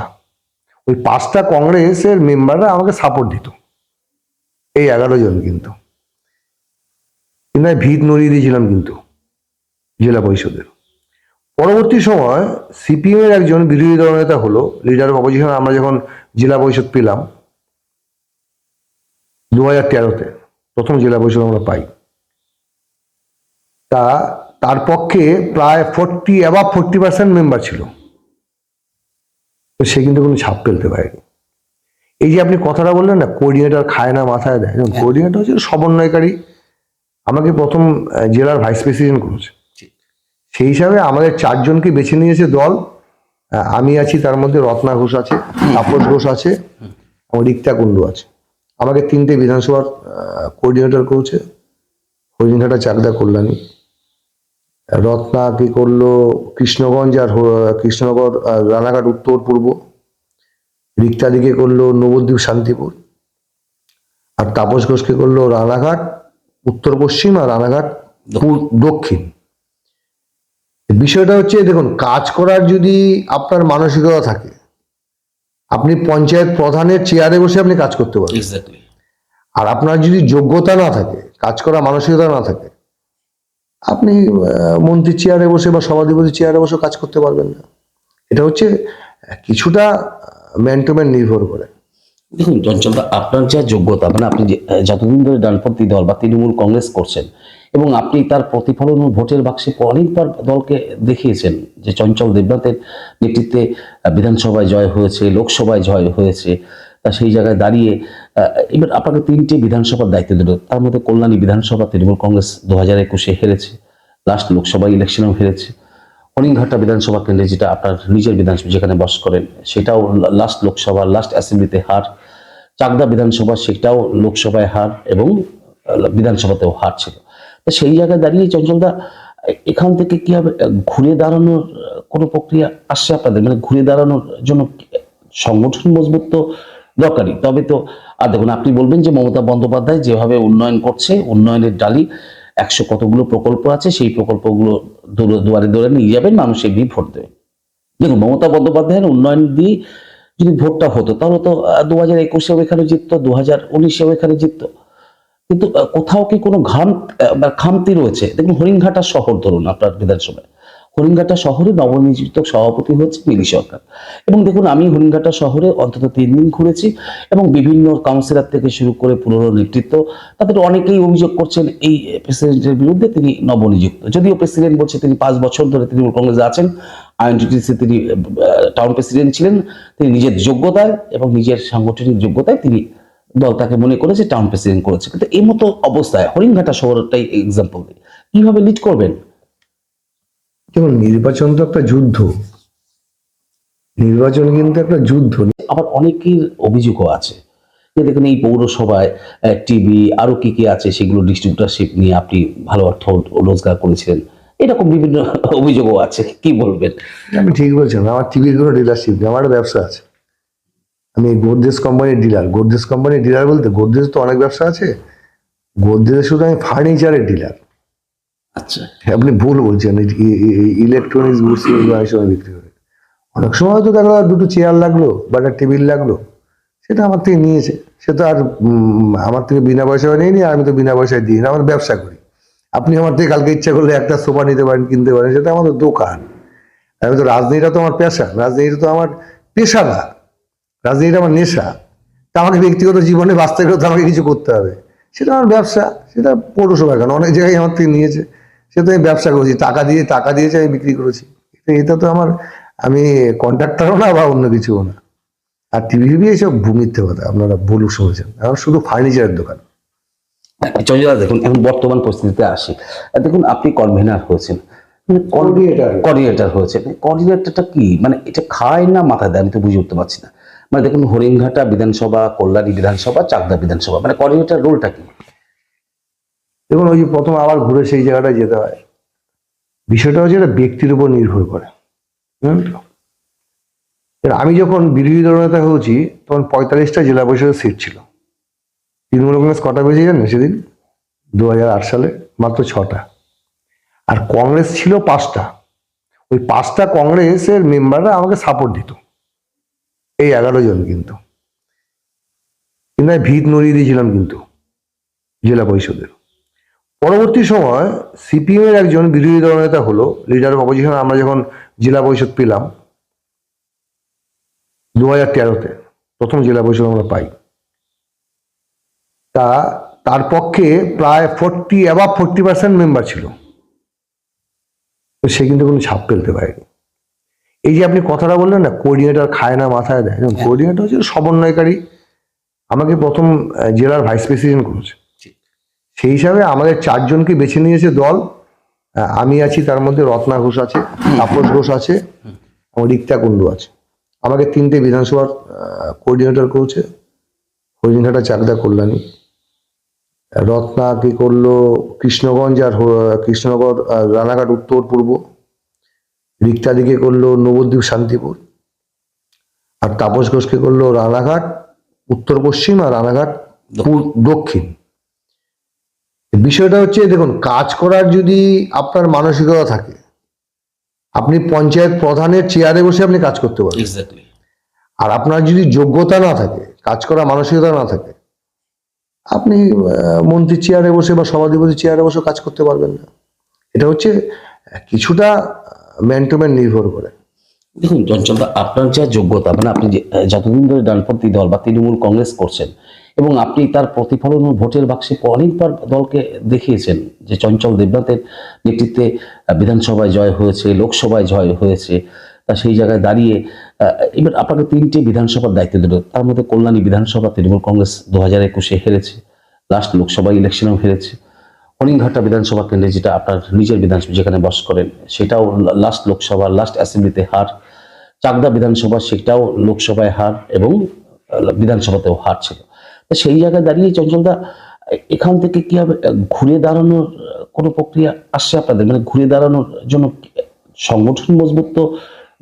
ওই 5টা কংগ্রেসের মেম্বাররা আমাকে সাপোর্ট দিত, এই 11 জন। কিন্তু আমি ভিত নড়িয়ে দিয়েছিলাম কিন্তু জেলা পরিষদের। পরবর্তী সময় সিপিএম এর একজন বিরোধী দলনেতা হলো, লিডার অফ অপোজিশন, আমরা যখন জেলা পরিষদ পেলাম 2013-তে, প্রথম জেলা পরিষদ আমরা পাই। তার পক্ষে প্রায় 40% মেম্বার ছিল, তো সে কিন্তু কোনো ছাপ ফেলতে পারেনি। এই যে আপনি কথাটা বললেন না, কোঅর্ডিনেটর খায় না মাথায় দেয়, কোঅর্ডিনেটর হচ্ছে সমন্বয়কারী। আমাকে প্রথম জেলার ভাইস প্রেসিডেন্ট করেছে, সেই হিসাবে আমাদের 4 জনকে বেছে নিয়েছে দল। আমি আছি, তার মধ্যে রত্না ঘোষ আছে, তাপস ঘোষ আছে, এবং রিক্তা কুণ্ডু আছে। আমাকে 3টে বিধানসভার কোঅর্ডিনেটর করেছে, হরিণঘাটা, চাকদা, কল্যাণী। রত্না কি করলো কৃষ্ণগঞ্জ আর কৃষ্ণনগর, রানাঘাট উত্তর পূর্ব। রিক্তা দিকে করলো নবদ্বীপ, শান্তিপুর। আর তাপস ঘোষকে করলো রানাঘাট উত্তর পশ্চিম আর রানাঘাট দক্ষিণ। বিষয়টা হচ্ছে, দেখুন, কাজ করার যদি আপনার মানসিকতা থাকে, আপনি পঞ্চায়েত প্রধানের চেয়ারে বসে আপনি কাজ করতে পারবেন। এক্স্যাক্টলি। আর আপনার যদি যোগ্যতা না থাকে, কাজ করার মানসিকতা না থাকে, আপনি মন্ত্রীর চেয়ারে বসে বা সভাধিপতির চেয়ারে বসে কাজ করতে পারবেন না। এটা হচ্ছে কিছুটা ম্যান টু ম্যান নির্ভর করে। দেখুন চঞ্চলদা, আপনার যা যোগ্যতা, মানে আপনি যতদিন ধরে ডানপন্থী দল বা তৃণমূল কংগ্রেস করছেন, এবং আপনি তার প্রতিফলন ভোটের বাক্সে অনেকবার দলকে দেখিয়েছেন যে চঞ্চল দেবনাথের নেতৃত্বে বিধানসভায় জয় হয়েছে, লোকসভায় জয় হয়েছে। তা সেই জায়গায় দাঁড়িয়ে এবার আপনাকে 3টে বিধানসভার দায়িত্ব দিল, তার মধ্যে কল্যাণী বিধানসভা তৃণমূল কংগ্রেস 2021-এ হেরেছে, লাস্ট লোকসভা ইলেকশনেও হেরেছে। হরিণঘাটা বিধানসভা কেন্দ্রে, যেটা আপনার নিজের বিধানসভা যেখানে বাস করেন, সেটাও লাস্ট লোকসভা, লাস্ট অ্যাসেম্বলিতে হার। চাকদা বিধানসভা, সেটাও লোকসভায় হার এবং বিধানসভাতেও হার ছিল। তো সেই জায়গায় দাঁড়িয়ে চঞ্চলদা, এখান থেকে কি হবে, ঘুরে দাঁড়ানোর কোনো প্রক্রিয়া আসছে আপনাদের? মানে ঘুরে দাঁড়ানোর জন্য সংগঠন মজবুত তো দরকারি, তবে তো। আর দেখুন, আপনি বলবেন যে মমতা বন্দ্যোপাধ্যায় যেভাবে উন্নয়ন করছে, উন্নয়নের ডালি 100 কতগুলো প্রকল্প আছে, সেই প্রকল্পগুলো দুয়ারে দুয়ারে নিয়ে যাবেন, মানুষ এগিয়ে ভোট দেবে। দেখুন, মমতা বন্দ্যোপাধ্যায়ের উন্নয়ন দিয়ে যদি ভোটটা হতো, তাহলে তো 2021-এও এখানে জিততো, 2019-এও এখানে জিততো। কিন্তু কোথাও কি কোনো খামতি রয়েছে? দেখুন, হরিণঘাটা শহর ধরুন আপনার বিধানসভায়, হরিণঘাটা শহরে নবনিযুক্ত সভাপতি হচ্ছে মিলি সরকার। এবং দেখুন, আমি হরিণঘাটা শহরে অন্তত 3 দিন ঘুরেছি এবং বিভিন্ন কাউন্সিলর থেকে শুরু করে পুরনো নেতৃত্ব, তাদের অনেকেই অভিযোগ করছেন এই প্রেসিডেন্টের বিরুদ্ধে। তিনি নবনিযুক্ত, যদিও প্রেসিডেন্ট বলছে তিনি 5 বছর ধরে তৃণমূল কংগ্রেসে আছেন, আইএনটিটিসি তিনি টাউন প্রেসিডেন্ট ছিলেন, তিনি নিজের যোগ্যতায় এবং নিজের সাংগঠনিক যোগ্যতায় তিনি দল তাকে মনে করেছে টাউন প্রেসিডেন্ট করেছে। কিন্তু এই মতো অবস্থায় হরিণঘাটা শহরটাই এক্সাম্পল দিই, কিভাবে লিড করবেন? যেমন নির্বাচন তো একটা যুদ্ধ, নির্বাচন কিন্তু একটা যুদ্ধ। আবার অনেকের অভিযোগও আছে যে দেখুন, এই পৌরসভায় টিভি আরো কি কি আছে সেগুলো ডিস্ট্রিবিউটারশিপ নিয়ে আপনি ভালো অর্থ রোজগার করেছিলেন, এরকম বিভিন্ন অভিযোগও আছে, কি বলবেন? আমি ঠিক বলছেন, আমার টিভির কোনো ডিলারশিপ নেই, আমার একটা ব্যবসা আছে। আমি গোদরেজ কোম্পানির ডিলার। গোদরেজ কোম্পানির ডিলার বলতে গোদরেজ তো অনেক ব্যবসা আছে, গোদরেজ শুধু আমি ফার্নিচারের ডিলার। আচ্ছা, আপনি ভুল বলছেন, ইলেকট্রনিক্স গুডস সময় বিক্রি করে। অনেক সময় হয়তো দেখলো দুটো চেয়ার লাগলো বা একটা টেবিল লাগলো, সেটা আমার থেকে নিয়েছে, সে তো আর আমার থেকে বিনা পয়সায় নিয়ে আর আমি তো বিনা পয়সায় দিই না, আমার ব্যবসা করি। আপনি আমার থেকে কালকে ইচ্ছা করলে একটা সোফা নিতে পারেন, কিনতে পারেন, সেটা আমাদের দোকান। আমি তো রাজনীতিটা তো আমার পেশা, রাজনীতিটা তো আমার পেশা না, রাজনীতিটা আমার নেশা। তা আমাকে ব্যক্তিগত জীবনে বাঁচতে গেলে তো আমাকে কিছু করতে হবে, সেটা আমার ব্যবসা। সেটা পৌরসভা কেন, অনেক জায়গায় আমার থেকে নিয়েছে, সেটা আমি ব্যবসা করেছি, টাকা দিয়েছে, আমি বিক্রি করেছি। এটা তো আমার, আমি কন্ট্রাক্টরও না বা অন্য কিছুও না। আর টিভি এইসব মিথ্যে কথা, আপনারা ভুল শুনেছেন। আমার শুধু ফার্নিচারের দোকান। চঞ্চলা, দেখুন এখন বর্তমান পরিস্থিতিতে আসি। দেখুন, আপনি কনভেনার হয়েছেন, কোঅর্ডিনেটর হয়েছে, কোঅর্ডিনেটরটা কি মানে, এটা খায় না মাথায় দেয়, আমি তো বুঝে উঠতে পারছি না। মানে দেখুন, হরিণঘাটা বিধানসভা, কল্যাণী বিধানসভা, চাকদা বিধানসভা, মানে কোঅর্ডিনেটর রোলটা কি? দেখুন, ওই যে প্রথম আবার ঘুরে সেই জায়গাটায় যেতে হয়। বিষয়টা হচ্ছে এটা ব্যক্তির উপর নির্ভর করে, বুঝলেন তো? আমি যখন বিরোধী দলনেতা হয়েছি তখন 45টা জেলা পরিষদের সিট ছিল। তৃণমূল কংগ্রেস কটা পেয়েছে জানেন সেদিন? 2008 সালে মাত্র 6টা। আর কংগ্রেস ছিল 5টা। ওই 5টা কংগ্রেসের মেম্বাররা আমাকে সাপোর্ট দিত, এই 11 জন। কিন্তু আমি ভিত নড়িয়ে দিয়েছিলাম কিন্তু জেলা পরিষদের। পরবর্তী সময় সিপিএম এর একজন বিরোধী দলনেতা হলো, লিডার অফ অপোজিশন। আমরা যখন জেলা পরিষদ পেলাম 2013-তে, প্রথম জেলা পরিষদ আমরা পাই, তার পক্ষে প্রায় 40% মেম্বার ছিল, সে কিন্তু কোনো ছাপ ফেলতে পারেনি। এই যে আপনি কথাটা বললেন না, কোঅর্ডিনেটর খায় না মাথায় দেয়, কোঅর্ডিনেটর হচ্ছে সমন্বয়কারী। আমাকে প্রথম জেলার ভাইস প্রেসিডেন্ট করেছে, সেই হিসাবে আমাদের 4 জনকে বেছে নিয়েছে দল। আমি আছি, তার মধ্যে রত্না ঘোষ আছে, তাপস ঘোষ আছে, আমার রিক্তা কুণ্ডু আছে। আমাকে 3টে বিধানসভার কোঅর্ডিনেটর করেছে, হরিণঘাটা, চাকদা, কল্যাণী। রত্না কি করলো কৃষ্ণগঞ্জ আর কৃষ্ণনগর, রানাঘাট উত্তর পূর্ব। রিক্তা দিকে করলো নবদ্বীপ, শান্তিপুর। আর তাপস ঘোষকে করলো রানাঘাট উত্তর পশ্চিম আর রানাঘাট দক্ষিণ। বিষয়টা হচ্ছে, দেখুন, কাজ করার যদি আপনার মানসিকতা থাকে, আপনি পঞ্চায়েত প্রধানের চেয়ারে বসে আপনি কাজ করতে পারবেন। এক্স্যাক্টলি। আর আপনার যদি যোগ্যতা না থাকে, কাজ করার মানসিকতা না থাকে, আপনি মন্ত্রীর চেয়ারে বসে বা সভাধিপতির চেয়ারে বসে কাজ করতে পারবেন না। এটা হচ্ছে কিছুটা ম্যান টু ম্যান নির্ভর করে। দেখুন চঞ্চলদা, আপনার যা যোগ্যতা, মানে আপনি যতদিন ধরে ডানপন্থী দল বা তৃণমূল কংগ্রেস করছেন এবং আপনি তার প্রতিফলন ভোটের বাক্সে অনেকবার দলকে দেখিয়েছেন যে চঞ্চল দেবনাথের নেতৃত্বে বিধানসভায় জয় হয়েছে, লোকসভায় জয় হয়েছে। তা সেই জায়গায় দাঁড়িয়ে এবার আপনাকে 3টে বিধানসভার দায়িত্ব দিল, তার মধ্যে কল্যাণী বিধানসভা তৃণমূল কংগ্রেস 2021-এ হেরেছে, লাস্ট লোকসভা ইলেকশনেও হেরেছে। হরিণঘাটা বিধানসভা কেন্দ্রে, যেটা আপনার নিজের বিধানসভা যেখানে বাস করেন, সেটাও লাস্ট লোকসভা, লাস্ট অ্যাসেম্বলিতে হার। চাকদা বিধানসভা, সেটাও লোকসভায় হার এবং বিধানসভাতেও হার ছিল। তো সেই জায়গায় দাঁড়িয়ে চঞ্চলদা, এখান থেকে কি হবে, ঘুরে দাঁড়ানোর কোনো প্রক্রিয়া আসছে আপনাদের? মানে ঘুরে দাঁড়ানোর জন্য সংগঠন মজবুত তো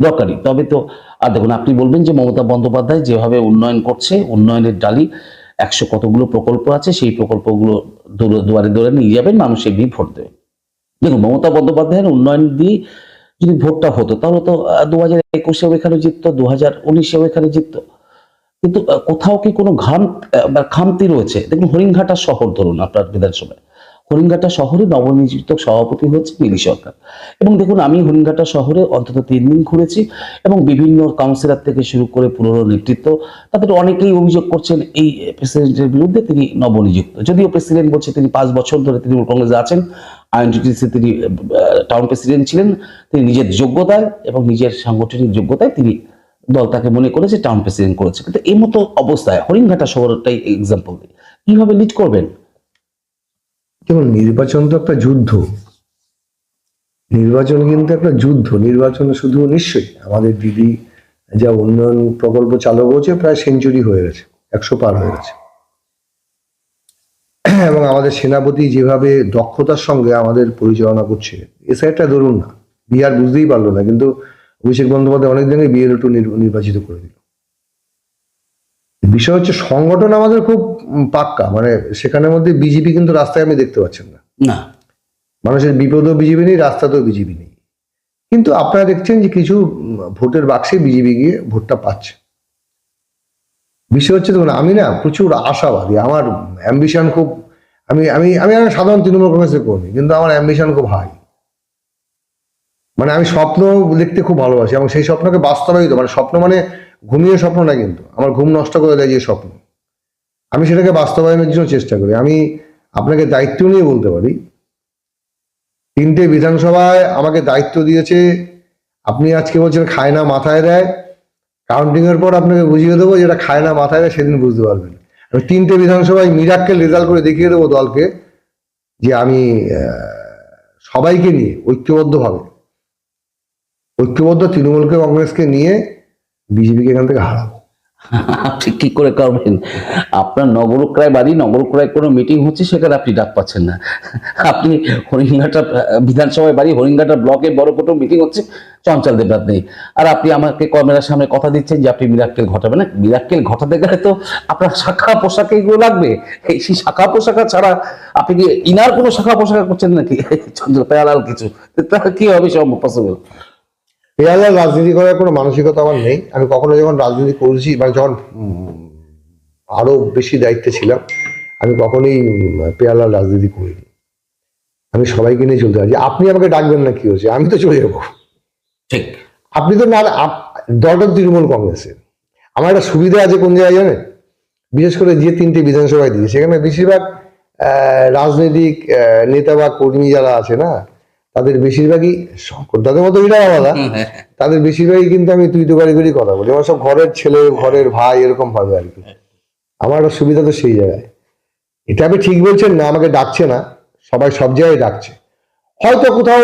দরকারি, তবে তো। আর দেখুন, আপনি বলবেন যে মমতা বন্দ্যোপাধ্যায় যেভাবে উন্নয়ন করছে, উন্নয়নের ডালি 100 কতগুলো প্রকল্প আছে, সেই প্রকল্পগুলো দুয়ারে দুয়ারে নিয়ে যাবেন, মানুষ এগিয়ে ভোট দেবে। দেখুন, মমতা বন্দ্যোপাধ্যায়ের উন্নয়ন দিয়ে যদি ভোটটা হতো, তাহলে তো 2021-এও এখানে জিততো, 2019-এও এখানে জিততো। কিন্তু কোথাও কি কোনো খামতি রয়েছে? দেখুন, হরিণঘাটা শহর ধরুন আপনার বিধানসভায়, হরিণঘাটা শহরে নবনিযুক্ত সভাপতি হচ্ছে মিলি সরকার। এবং দেখুন, আমি হরিণঘাটা শহরে অন্তত 3 দিন ঘুরেছি এবং বিভিন্ন কাউন্সিলর থেকে শুরু করে পুরনো নেতৃত্ব, তাদের অনেকেই অভিযোগ করছেন এই প্রেসিডেন্টের বিরুদ্ধে, তিনি নবনিযুক্ত। যদিও প্রেসিডেন্ট বলছে তিনি 5 বছর ধরে তৃণমূল কংগ্রেসে আছেন, আইএনটিটিসি তিনি টাউন প্রেসিডেন্ট ছিলেন, তিনি নিজের যোগ্যতায় এবং নিজের সাংগঠনিক যোগ্যতায় তিনি দল তাকে মনে করেছে টাউন প্রেসিডেন্ট করেছে। কিন্তু এই মতো অবস্থায় হরিণঘাটা শহরটাই এক্সাম্পল দিই, কিভাবে লিড করবেন? যেমন নির্বাচন তো একটা যুদ্ধ, নির্বাচন কিন্তু একটা যুদ্ধ। নির্বাচন শুধু নিশ্চয়ই আমাদের দিদি যা উন্নয়ন প্রকল্প চালু করেছে, প্রায় সেঞ্চুরি হয়ে গেছে, 100 পার হয়ে গেছে। এবং আমাদের সেনাপতি যেভাবে দক্ষতার সঙ্গে আমাদের পরিচালনা করছে, এ সাইডটা ধরুন না, বিহার বুঝতেই পারলো না, কিন্তু অভিষেক বন্দ্যোপাধ্যায় অনেক জায়গায় বিএলও নির্বাচিত করে দিল। বিষয় হচ্ছে সংগঠন আমাদের খুব পাক্কা, মানে সেখানের মধ্যে বিজেপি কিন্তু রাস্তায় আমি দেখতে পাচ্ছেন না। না, মানুষের বিপদেও বিজেপি নেই, রাস্তাতেও বিজেপি নেই। কিন্তু আপনারা দেখছেন যে কিছু ভোটের বাক্সে বিজেপি গিয়ে ভোটটা পাচ্ছে। বিষয় হচ্ছে দেখুন, আমি না প্রচুর আশাবাদী, আমার অ্যাম্বিশন খুব, আমি আমি আমি একটা সাধারণ তৃণমূল কংগ্রেসের কর্মী, কিন্তু আমার অ্যাম্বিশন খুব হাই। মানে আমি স্বপ্ন দেখতে খুব ভালোবাসি এবং সেই স্বপ্নকে বাস্তবায়িত, মানে স্বপ্ন মানে ঘুমিয়ে স্বপ্ন না, কিন্তু আমার ঘুম নষ্ট করে দেয় যে স্বপ্ন, আমি সেটাকে বাস্তবায়নের জন্য চেষ্টা করি। আমি আপনাকে দায়িত্ব নিয়ে বলতে পারি, 3টে বিধানসভায় আমাকে দায়িত্ব দিয়েছে। আপনি আজকে বলছেন খায় না মাথায় দেয়, কাউন্টিং এর পর আপনাকে বুঝিয়ে দেবো যেটা খায় না মাথায় দেয়, সেদিন বুঝতে পারবেন। আমি 3টে বিধানসভায় মিরাক্কেল রেজাল্ট করে দেখিয়ে দেবো দলকে যে আমি সবাইকে নিয়ে ঐক্যবদ্ধ তৃণমূলকে কংগ্রেসকে নিয়ে বিজেপিকে এখান থেকে হারাবো। আপনি কি করে করবেন? আপনার নগরক্রায় বাড়ি, নগরক্রায় কোনো মিটিং হচ্ছে, সেখানে আপনি ডাক পাচ্ছেন না। আপনি হরিণঘাটা বিধানসভায় বাড়ি, হরিণঘাটা ব্লকে বড় কোনো মিটিং হচ্ছে, চঞ্চল দেবনাথ নেই। আর আপনি আমাকে ক্যামেরার সামনে কথা দিচ্ছেন যে আপনি মিরাক্কেল ঘটাবেন। না, মিরাক্কেল ঘটাতে গেলে তো আপনার শাখা পোশাকে এগুলো লাগবে। সেই শাখা পোশাকা ছাড়া আপনি কি ইনার কোনো শাখা পোশাকা করছেন নাকি? চন্দ্র পেয়ালাল কিছু, তা কি হবে সম্ভব, পসিবল? পেয়ালার রাজনীতি করার কোনো মানসিকতা আমার নেই। আমি কখনো যখন রাজনীতি করেছি, মানে যখন আরো বেশি দায়িত্বে ছিলাম, আমি কখনোই পেয়ালার রাজনীতি করিনি। আমি সবাইকে নিয়ে চলতে পারি। আপনি আমাকে ডাকবেন না, কি হচ্ছে, আমি তো চলে যাবো। ঠিক, আপনি তো না, দলটা তৃণমূল কংগ্রেসের। আমার একটা সুবিধা আছে কোন জায়গায় জানেন? বিশেষ করে যে 3টে বিধানসভায় দিয়ে, সেখানে বেশিরভাগ রাজনৈতিক নেতা বা কর্মী যারা আছে না, তাদের বেশিরভাগই শঙ্করদাদের মতো, এটা আলাদা, তাদের বেশিরভাগই কিন্তু আমি তুই তো গাড়ি কথা বলি। আমার সব ঘরের ছেলে, ঘরের ভাই, এরকম ভাবে আর কি। আমার একটা সুবিধা তো সেই জায়গায়। এটা আপনি ঠিক বলছেন না, আমাকে ডাকছে না, সবাই সব জায়গায় ডাকছে। হয়তো কোথাও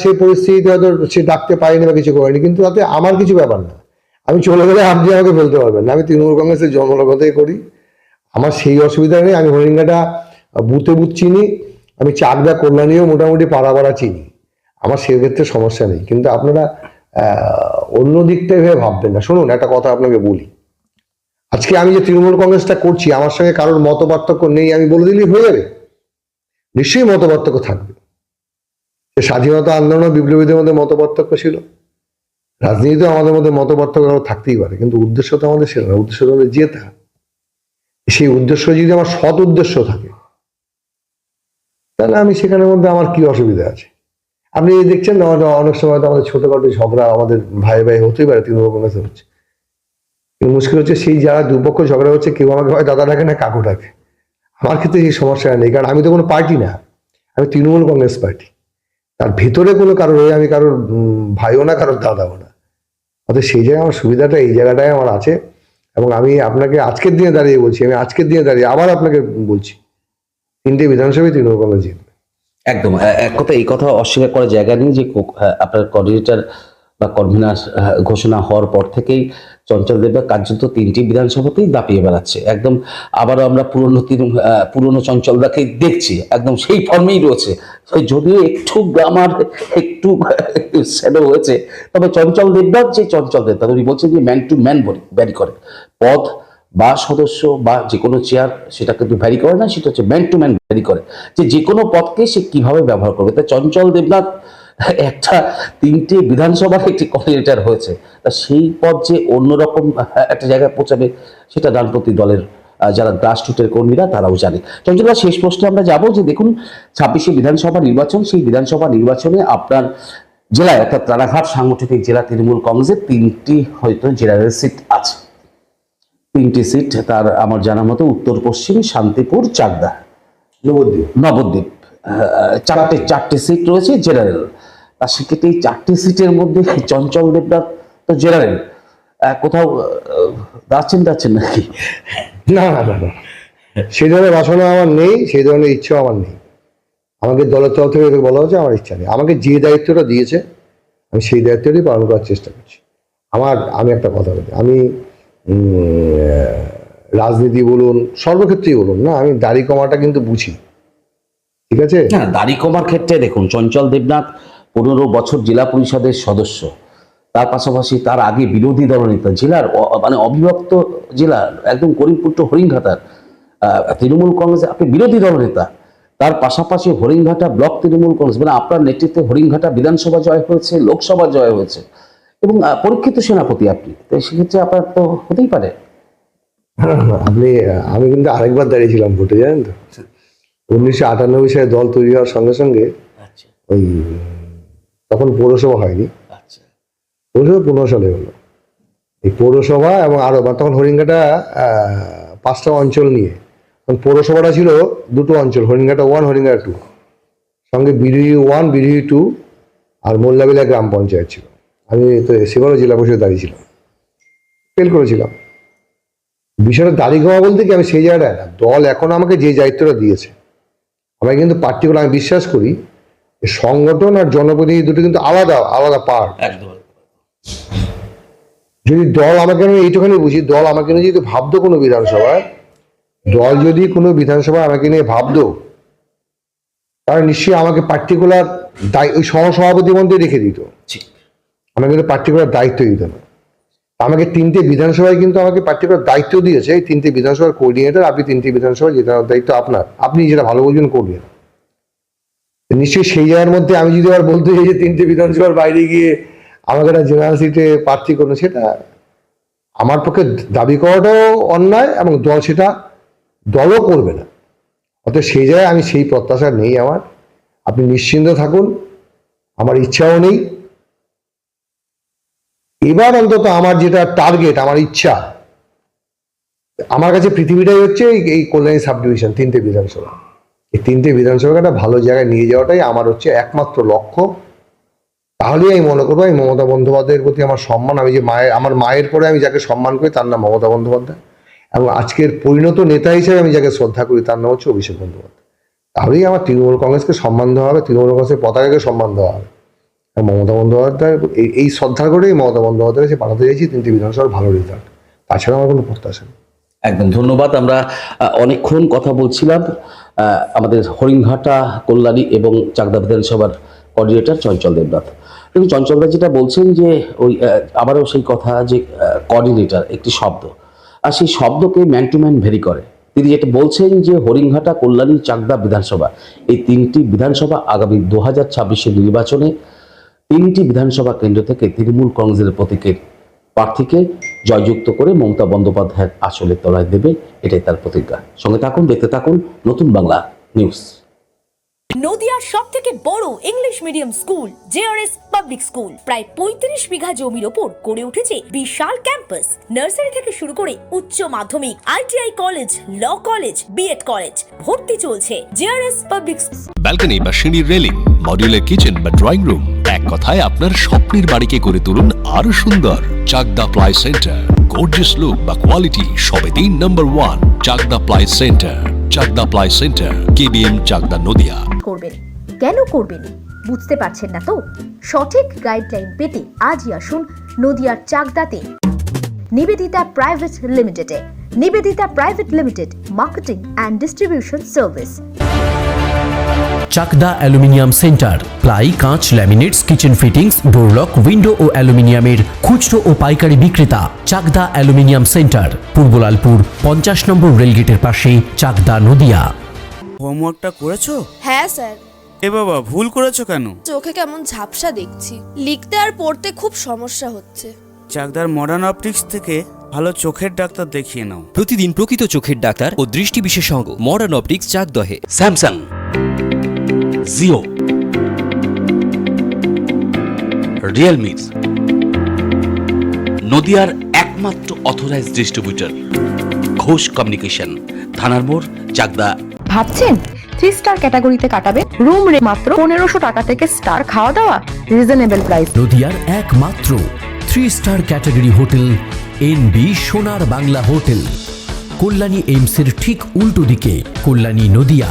সেই পরিস্থিতিতে হয়তো সে ডাকতে পারেনি বা কিছু করেনি, কিন্তু তাতে আমার কিছু ব্যাপার না। আমি চলে গেলে আপনি আমাকে বলতে পারবেন না। আমি তৃণমূল কংগ্রেসের জন্মলগ্নতেই করি, আমার সেই অসুবিধা নেই। আমি হরিণঘাটা বুথে চিনি, আমি চাকদা কল্যাণীও মোটামুটি পাড়া চিনি, আমার সেক্ষেত্রে সমস্যা নেই। কিন্তু আপনারা অন্য দিকটা ভেবে ভাববেন না। শুনুন, একটা কথা আপনাকে বলি, আজকে আমি যে তৃণমূল কংগ্রেসটা করছি, আমার সঙ্গে কারোর মত পার্থক্য নেই আমি বলে দিলেই হয়ে যাবে? নিশ্চয়ই মত পার্থক্য থাকবে। স্বাধীনতা আন্দোলন বিপ্লবীদের মধ্যে মত পার্থক্য ছিল, রাজনীতিতেও আমাদের মধ্যে মত পার্থক্য থাকতেই পারে, কিন্তু উদ্দেশ্য তো আমাদের ছিল না। উদ্দেশ্য হলো জেতা। সেই উদ্দেশ্য যদি আমার সৎ উদ্দেশ্য থাকে, তাহলে আমি সেখানের মধ্যে আমার কি অসুবিধা আছে? আপনি দেখছেন না, অনেক সময় তো আমাদের ছোটখাটো ঝগড়া আমাদের ভাই হতেই পারে, তৃণমূল কংগ্রেসে হচ্ছে। কিন্তু মুশকিল হচ্ছে, সেই যারা দুপক্ষ ঝগড়া হচ্ছে, কেউ আমাকে হয় দাদা ডাকে না কাকু ডাকে। আমার ক্ষেত্রে সেই সমস্যা নেই, কারণ আমি তো কোনো পার্টি না, আমি তৃণমূল কংগ্রেস পার্টি। তার ভিতরে কোনো কারোর হয়ে আমি কারোর ভাইও না, কারোর দাদাও না। অর্থাৎ সেই জায়গায় আমার সুবিধাটা এই জায়গাটায় আমার আছে। এবং আমি আপনাকে আজকের দিনে দাঁড়িয়ে বলছি, আমি আজকের দিনে দাঁড়িয়ে আবার আপনাকে বলছি, 3টে বিধানসভায় তৃণমূল কংগ্রেস জিতবে। একদম এক কথা, এই কথা অস্বীকার করার জায়গা নেই যে আপনার কোঅর্ডিনেটর বা কনভেনার ঘোষণা হওয়ার পর থেকেই চঞ্চল দেবনাথ কার্যত 3টি বিধানসভাতেই দাপিয়ে বেড়াচ্ছে। একদম আবারও আমরা পুরনো চঞ্চলদাকে দেখছি, একদম সেই ফর্মেই রয়েছে। যদিও একটু গ্রামার একটু শ্যাডো হয়েছে, তবে চঞ্চল দেবনাথ যে চঞ্চল দেবনাথ, উনি বলছেন যে ম্যান টু ম্যান ভ্যারি করে, পদ বা সদস্য বা যে কোনো চেয়ার সেটা কিন্তু ভ্যারি করে না, সেটা হচ্ছে ম্যান টু ম্যান ভ্যারি করে, যে কোনো পদকে সে কিভাবে ব্যবহার করবে। তাই চঞ্চল দেবনাথ একটা 3টে বিধানসভার একটি কোঅর্ডিনেটর হয়েছে, তা সেই পদ যে অন্যরকম একটা জায়গায় পৌঁছাবে, সেটা ডানপন্থী দলের যারা গ্রাসরুটের কর্মীরা তারাও জানে। চঞ্চলদা, শেষ প্রশ্নে আমরা যাব যে দেখুন 26শে বিধানসভা নির্বাচন, সেই বিধানসভা নির্বাচনে আপনার জেলায় অর্থাৎ রানাঘাট সাংগঠনিক জেলা তৃণমূল কংগ্রেসের 3টি হয়তো জেনারেল সিট আছে। 3টি সিট, তার আমার জানা মতো উত্তর পশ্চিম, শান্তিপুর, চাকদা, নবদ্বীপ, চারটে সিট রয়েছে জেনারেল। তার সেক্ষেত্রে এই 4টি সিটের মধ্যে চঞ্চল দেবনাথ তো জেনারেল, কোথাও যাচ্ছেন নাকি? না না না না, সেই ধরনের বাসনা আমার নেই, সেই ধরনের ইচ্ছাও আমার নেই। আমাকে দলের তরফ থেকে বলা হচ্ছে, আমার ইচ্ছা নেই। আমাকে যে দায়িত্বটা দিয়েছে আমি সেই দায়িত্বটাই পালন করার চেষ্টা করছি। আমি একটা কথা বলি, আমি রাজনীতি বলুন, সর্বক্ষেত্রেই বলুন না, আমি দাড়ি কমাটা কিন্তু বুঝি, ঠিক আছে? হ্যাঁ, দাড়ি কমার ক্ষেত্রে দেখুন চঞ্চল দেবনাথ 15 বছর জেলা পরিষদের সদস্য, তার পাশাপাশি তার আগে বিরোধী দলনেতা, জেলার মানে অবিভক্ত জেলার একদম করিমপুর টু হরিণঘাটার তৃণমূল কংগ্রেসে আপনি বিরোধী দলনেতা, তার পাশাপাশি হরিণঘাটা ব্লক তৃণমূল কংগ্রেস, মানে আপনার নেতৃত্বে হরিণঘাটা বিধানসভা জয় হয়েছে, লোকসভা জয় হয়েছে, এবং পরীক্ষিত সেনাপতি আপনি, তো সেক্ষেত্রে আপনার তো হতেই পারে। আমি কিন্তু আরেকবার দাঁড়িয়েছিলাম ভোটে, জানেন তো। 1998 সালে দল তৈরি হওয়ার সঙ্গে সঙ্গে ওই তখন পৌরসভা হয়নি, পৌরসভা 15 সালে হলো। এই পৌরসভা এবং আরো তখন হরিণঘাটা 5টা অঞ্চল নিয়ে, পৌরসভাটা ছিল 2টো অঞ্চল, হরিণঘাটা 1, হরিণঘাটা 2, সঙ্গে বিডিহি 1, বিডিহি 2 আর মোল্লাবিলা গ্রাম পঞ্চায়েত ছিল। আমি তো সেবারও জেলা পরিষদে দাঁড়িয়েছিলাম, ফেল করেছিলাম। বিষয়টা দাড়ি কমা বলতে কি, আমি সেই জায়গাটায় না, দল এখন আমাকে যে দায়িত্বটা দিয়েছে, আমি কিন্তু পার্টিকুলার, আমি বিশ্বাস করি সংগঠন আর জনপ্রতিনিধি দুটো কিন্তু আলাদা আলাদা পার্ট। যদি দল আমাকে, আমি এইটুখানি বুঝি, দল আমাকে নিয়ে যদি ভাবতো কোনো বিধানসভায়, দল যদি কোনো বিধানসভায় আমাকে নিয়ে ভাবতো, তাহলে নিশ্চয়ই আমাকে পার্টিকুলার ওই সহসভাপতির মধ্যে রেখে দিত, আমাকে কিন্তু পার্টিকুলার দায়িত্ব দিত না। আমাকে 3টে বিধানসভায় কিন্তু আমাকে পার্টিকুলার দায়িত্ব দিয়েছে, এই 3টে বিধানসভার কোঅর্ডিনেটর, আপনি 3টে বিধানসভায় যেটা দায়িত্ব আপনার, আপনি যেটা ভালো বুঝবেন করবেন। নিশ্চয়ই সেই জায়গার মধ্যে আমি যদি আবার বলতে চাই যে 3টে বিধানসভার বাইরে গিয়ে আমাকে একটা জেনারেল সিটে প্রার্থী করবো, সেটা আমার পক্ষে দাবি করাটাও অন্যায়, এবং দল সেটা দলও করবে না। অর্থাৎ সেই জায়গায় আমি সেই প্রত্যাশা নেই আমার। আপনি নিশ্চিন্ত থাকুন, আমার ইচ্ছাও নেই। এবার অন্তত আমার যেটা টার্গেট, আমার ইচ্ছা, আমার কাছে পৃথিবীটাই হচ্ছে এই কল্যাণী সাব ডিভিশন, 3টে বিধানসভা। এই 3টে বিধানসভাকে একটা ভালো জায়গায় নিয়ে যাওয়াটাই আমার হচ্ছে একমাত্র লক্ষ্য। তাহলেই আমি মনে করবো আমি মমতা বন্দ্যোপাধ্যায়ের প্রতি আমার সম্মান, আমি যে আমার মায়ের পরে আমি যাকে সম্মান করি তার নাম মমতা বন্দ্যোপাধ্যায়, এবং আজকের পরিণত নেতা হিসেবে আমি যাকে শ্রদ্ধা করি তার নাম হচ্ছে অভিষেক বন্দ্যোপাধ্যায়। তাহলেই আমার তৃণমূল কংগ্রেসকে সম্মান দেওয়া হবে, তৃণমূল কংগ্রেসের পতাকাকে সম্মান দেওয়া হবে। মমতা বন্দ্যোপাধ্যায় এই শ্রদ্ধা করেই মমতা বন্দ্যোপাধ্যায় সে পাঠাতে চাইছি 3টে বিধানসভার ভালো রেজাল্ট, তাছাড়া আমার কোনো প্রত্যাশা নেই। একদম ধন্যবাদ। আমরা অনেকক্ষণ কথা বলছিলাম আমাদের হরিণঘাটা, কল্যাণী এবং চাকদা বিধানসভার কোঅর্ডিনেটর চঞ্চল দেবনাথ। কিন্তু চঞ্চলদা যেটা বলছেন যে ওই আবারও সেই কথা যে কোঅর্ডিনেটর একটি শব্দ, আর সেই শব্দকে ম্যান টু ম্যান ভেরি করে। তিনি যেটা বলছেন যে হরিণঘাটা, কল্যাণী, চাকদা বিধানসভা, এই 3টি বিধানসভা আগামী 2026-এর নির্বাচনে 3টি বিধানসভা কেন্দ্র থেকে তৃণমূল কংগ্রেসের প্রতীকের প্রার্থীকে জয়যুক্ত করে মমতা বন্দ্যোপাধ্যায়ের আসলে তলায় দেবে, এটাই তার প্রতিজ্ঞা। সঙ্গে থাকুন, দেখতে থাকুন নতুন বাংলা নিউজ। নদিয়ার সব থেকে বড় English medium school JRS public school, প্রায় 35 বিঘা জমির ওপর গড়ে উঠেছে বিশাল ক্যাম্পাস। নার্সারি থেকে শুরু করে উচ্চ মাধ্যমিক, ITI college, law college, BEd college, ভর্তি চলছে জেআরএস পাবলিক। ব্যালকনি বা সিঁড়ির রেলিং, মডিউলার কিচেন বা ড্রয়িং রুম, এক কথায় আপনার স্বপ্নের বাড়িকে করে তুলুন আরো সুন্দর। Chakdaha ply centre, gorgeous look বা কোয়ালিটি সবে 3 নম্বর 1 Chakdaha ply centre. Chakdaha ply centre, KBM, Chakdaha, Nadia. করবেন কেন করবেন বুঝতে পারছেন না তো? সঠিক গাইডলাইন পেতে আজই আসুন নদিয়ার চাকদাতে নিবেদিতা প্রাইভেট লিমিটেডে। Nivedita private limited, marketing and distribution service. Chakdah aluminium centre, ply, কাঁচ, laminates, kitchen fittings, door lock, window ও অ্যালুমিনিয়ামের খুচরো ও পাইকারি বিক্রেতা। চাকদা অ্যালুমিনিয়াম সেন্টার, পূর্বলালপুর 50 নম্বর রেলগেটের পাশে, চাকদা, নদিয়া। হোমওয়ার্কটা করেছো? হ্যাঁ স্যার। এ বাবা, ভুল করেছো কেন? চোখে কেমন ঝাপসা দেখছি, লিখতে আর পড়তে খুব সমস্যা হচ্ছে। চাকদার মডার্ন অপটিক্স থেকে ভালো চোখের ডাক্তার দেখিয়ে নাও। প্রতিদিন প্রকৃত চোখের ডাক্তার ও দৃষ্টি বিশেষজ্ঞ মডার্ন অপটিক্স চাকদহে। স্যামসাং, জিও, রিয়েলমি, নদিয়ার একমাত্র অথরাইজড ডিস্ট্রিবিউটর ঘোষ কমিউনিকেশন, থানার মোড়, চাকদা। ভাবছেন 3 স্টার ক্যাটাগরিতে কাটাবে? রুম রে মাত্র 1500 টাকা থেকে স্টার, খাওয়া দাওয়া রিজনেবল প্রাইস। নদিয়ার একমাত্র 3 স্টার ক্যাটাগরি হোটেল এনবি সোনার বাংলা হোটেল, কল্যাণী এইমসের ঠিক উল্টো দিকে, কল্যাণী নদিয়া।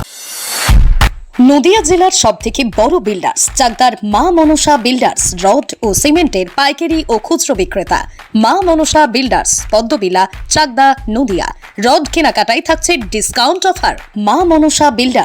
নদিয়া জেলার সবথেকে বড় বিল্ডার্স চাকদার মা মনসা বিল্ডার্স, রড ও সিমেন্টের পাইকারি ও খুচরো বিক্রেতা। মা মনসা বিল্ডার্স, পদ্মবিলা, চাকদা, নদিয়া। রড কেনাকাটায় থাকছে ডিসকাউন্ট অফার। মা মনসা বিল্ডার।